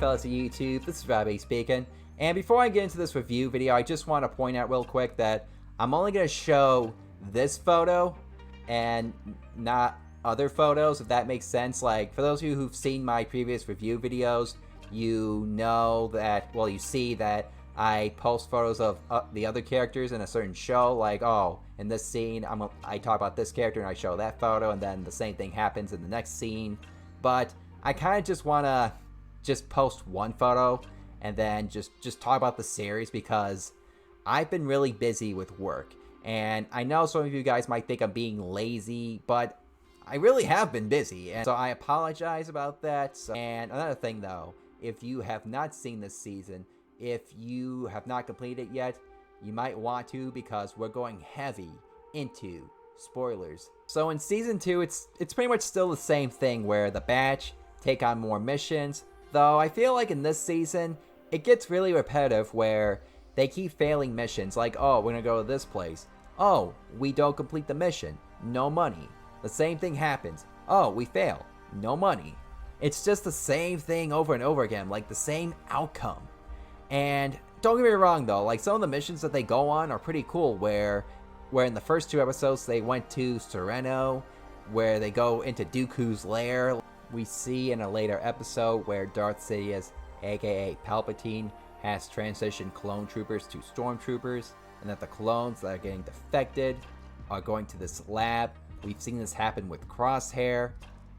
fellas of YouTube, this is Robbie speaking, and before I get into this review video, I just want to point out real quick that I'm only going to show this photo and not other photos, if that makes sense. Like, for those of you who've seen my previous review videos, you know that, well, you see that I post photos of the other characters in a certain show, like, oh, in this scene, I talk about this character and I show that photo, and then the same thing happens in the next scene. But I kind of just want to just post one photo and then just talk about the series, because I've been really busy with work. And I know some of you guys might think I'm being lazy, but I really have been busy, and so I apologize about that. And another thing though, if you have not seen this season, if you have not completed it yet, you might want to, because we're going heavy into spoilers. So in season 2, it's pretty much still the same thing, where the batch take on more missions, though I feel like in this season it gets really repetitive, where they keep failing missions, like, oh, we're gonna go to this place, oh, we don't complete the mission, no money. The same thing happens, oh, we fail, no money. It's just the same thing over and over again, like the same outcome. And don't get me wrong though, like some of the missions that they go on are pretty cool, where in the first 2 episodes they went to Sereno, where they go into Dooku's lair. We see in a later episode where Darth Sidious, aka Palpatine, has transitioned clone troopers to stormtroopers, and that the clones that are getting defected are going to this lab. We've seen this happen with Crosshair.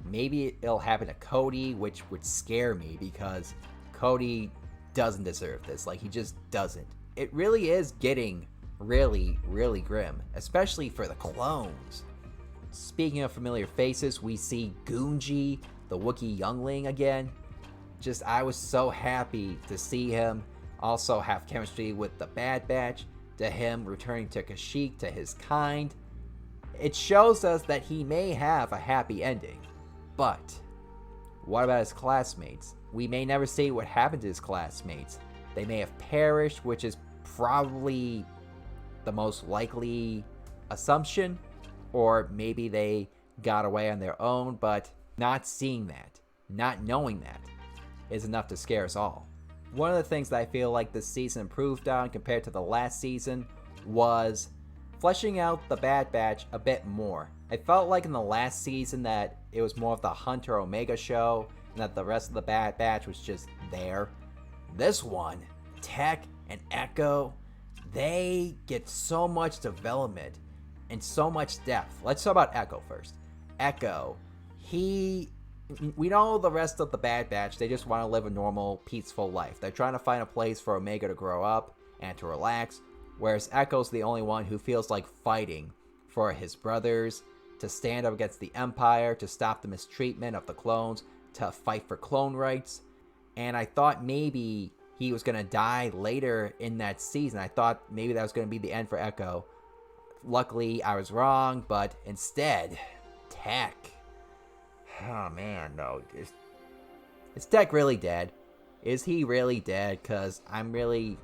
Maybe it'll happen to Cody, which would scare me, because Cody doesn't deserve this. Like, he just doesn't. It really is getting really, really grim, especially for the clones. Speaking of familiar faces, we see Gungi, the Wookiee youngling, again. I was so happy to see him also have chemistry with the Bad Batch, to him returning to Kashyyyk to his kind. It shows us that he may have a happy ending. But what about his classmates? We may never see what happened to his classmates. They may have perished, which is probably the most likely assumption, or maybe they got away on their own, but not seeing that, not knowing that, is enough to scare us all. One of the things that I feel like this season improved on compared to the last season was fleshing out the Bad Batch a bit more. I felt like in the last season that it was more of the Hunter Omega show, and that the rest of the Bad Batch was just there. This one, Tech and Echo, they get so much development and so much depth. Let's talk about Echo first. Echo, we know the rest of the Bad Batch, they just want to live a normal, peaceful life. They're trying to find a place for Omega to grow up and to relax, whereas Echo's the only one who feels like fighting for his brothers, to stand up against the Empire, to stop the mistreatment of the clones, to fight for clone rights. And I thought maybe he was going to die later in that season. I thought maybe that was going to be the end for Echo. Luckily, I was wrong, but instead, Tech. Oh man, no. Is Tech really dead? Is he really dead? Because I'm really...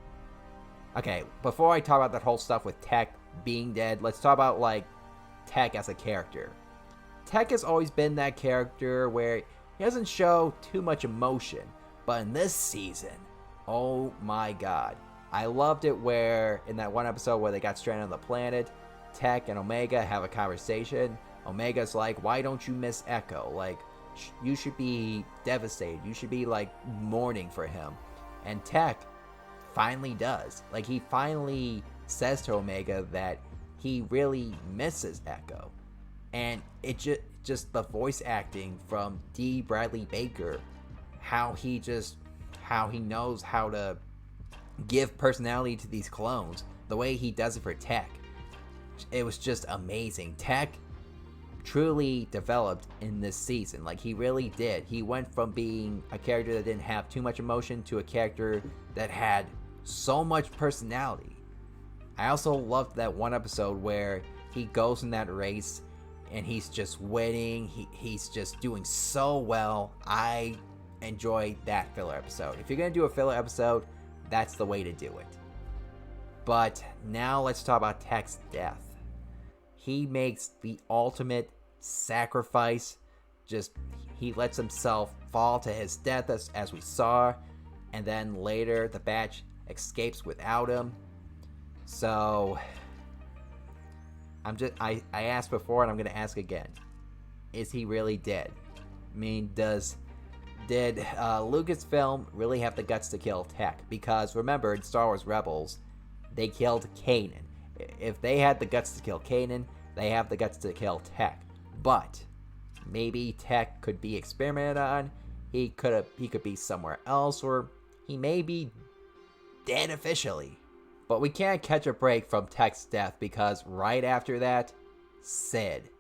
Okay, before I talk about that whole stuff with Tech being dead, let's talk about, like, Tech as a character. Tech has always been that character where he doesn't show too much emotion, but in this season, oh my god. I loved it where, in that one episode where they got stranded on the planet, Tech and Omega have a conversation. Omega's like, why don't you miss Echo? Like, you should be devastated. You should be, like, mourning for him. And Tech finally does. Like, he finally says to Omega that he really misses Echo. And it just the voice acting from D. Bradley Baker, how he knows how to give personality to these clones, the way he does it for Tech, it was just amazing. Tech truly developed in this season. Like, he really did. He went from being a character that didn't have too much emotion to a character that had so much personality. I also loved that one episode where he goes in that race and he's just winning. He's just doing so well. I enjoy that filler episode. If you're going to do a filler episode, that's the way to do it. But now let's talk about Tech's death. He makes the ultimate sacrifice. He lets himself fall to his death, as we saw and then later the batch escapes without him. So I asked before and I'm gonna ask again. Is he really dead? I mean, did Lucasfilm really have the guts to kill Tech? Because remember, in Star Wars Rebels, they killed Kanan. If they had the guts to kill Kanan, they have the guts to kill Tech. But maybe Tech could be experimented on. He could be somewhere else, or he may be dead officially. But we can't catch a break from Tech's death because right after that, Sid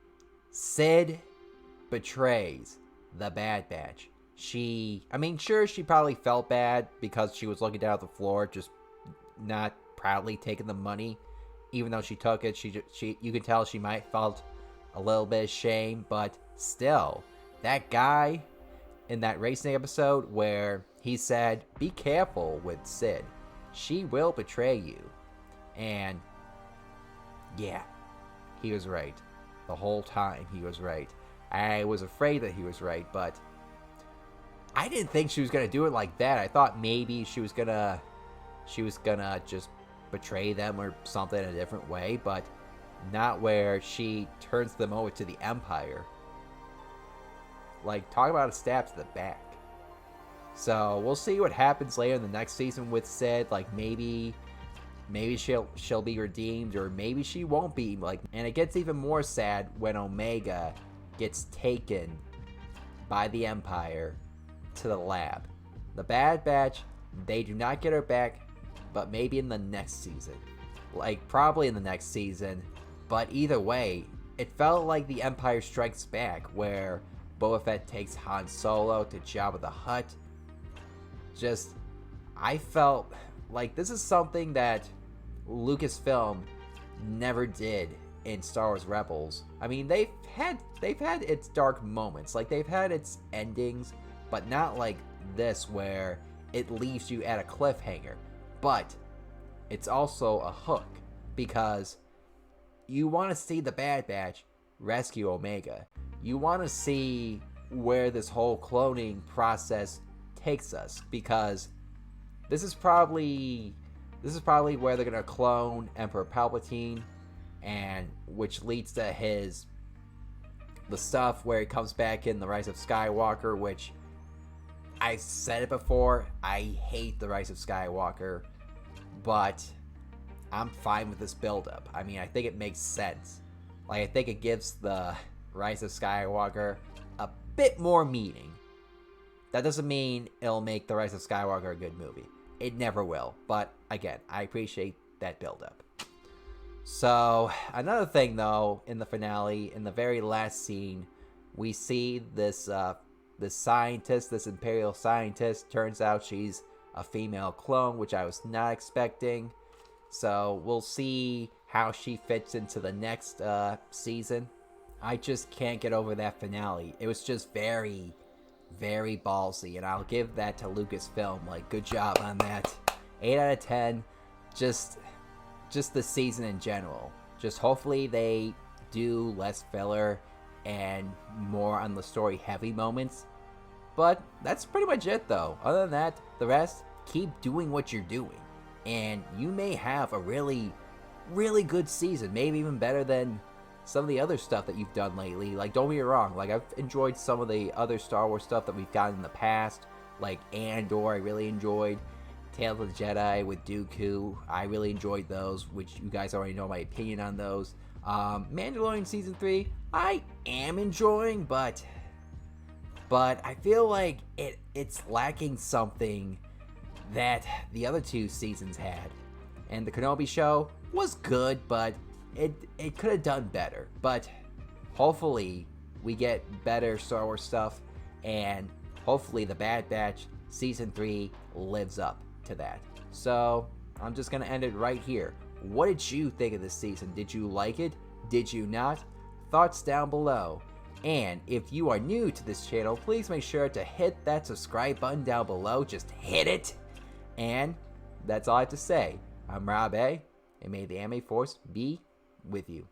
betrays the Bad Batch. She probably felt bad because she was looking down at the floor, just not proudly taking the money. Even though she took it, you can tell she might felt a little bit of shame, but still, that guy in that racing episode where he said, "Be careful with Sid. She will betray you." And yeah, he was right. The whole time he was right. I was afraid that he was right, but I didn't think she was gonna do it like that. I thought maybe she was gonna just betray them or something in a different way, but not where she turns them over to the Empire. Like, talk about a stab to the back. So we'll see what happens later in the next season with Sid. Like, maybe she'll be redeemed, or maybe she won't be. Like, and it gets even more sad when Omega gets taken by the Empire to the lab. The Bad Batch, they do not get her back, but maybe in the next season. Like, probably in the next season. But either way, it felt like the Empire Strikes Back, where Boba Fett takes Han Solo to Jabba the Hutt. Just, I felt like this is something that Lucasfilm never did in Star Wars Rebels. I mean, they've had its dark moments, like they've had its endings, but not like this where it leaves you at a cliffhanger. But it's also a hook, because you want to see the Bad Batch rescue Omega. You want to see where this whole cloning process takes us, because this is probably where they're gonna clone Emperor Palpatine, and which leads to the stuff where he comes back in The Rise of Skywalker, which I said it before, I hate The Rise of Skywalker, but I'm fine with this buildup. I mean, I think it makes sense. Like, I think it gives The Rise of Skywalker a bit more meaning. That doesn't mean it'll make The Rise of Skywalker a good movie. It never will. But again, I appreciate that buildup. So, another thing though, in the finale, in the very last scene, we see this scientist, this Imperial scientist. Turns out she's a female clone, which I was not expecting. So, we'll see how she fits into the next season. I just can't get over that finale. It was just very, very ballsy, and I'll give that to Lucasfilm. Like, good job on that. 8 out of 10. Just the season in general. Just hopefully they do less filler and more on the story heavy moments. But that's pretty much it though. Other than that, the rest, keep doing what you're doing. And you may have a really, really good season. Maybe even better than some of the other stuff that you've done lately. Like, don't get me wrong, like, I've enjoyed some of the other Star Wars stuff that we've gotten in the past, like Andor, I really enjoyed. Tales of the Jedi with Dooku, I really enjoyed those, which you guys already know my opinion on those. Mandalorian Season 3, I am enjoying, but I feel like it's lacking something that the other two seasons had. And the Kenobi show was good, but it could have done better. But hopefully we get better Star Wars stuff, and hopefully the Bad Batch Season 3 lives up to that. So I'm just gonna end it right here. What did you think of this season? Did you like it? Did you not? Thoughts down below. And if you are new to this channel, please make sure to hit that subscribe button down below. Just hit it. And that's all I have to say. I'm Rob A, and may the anime force be with you.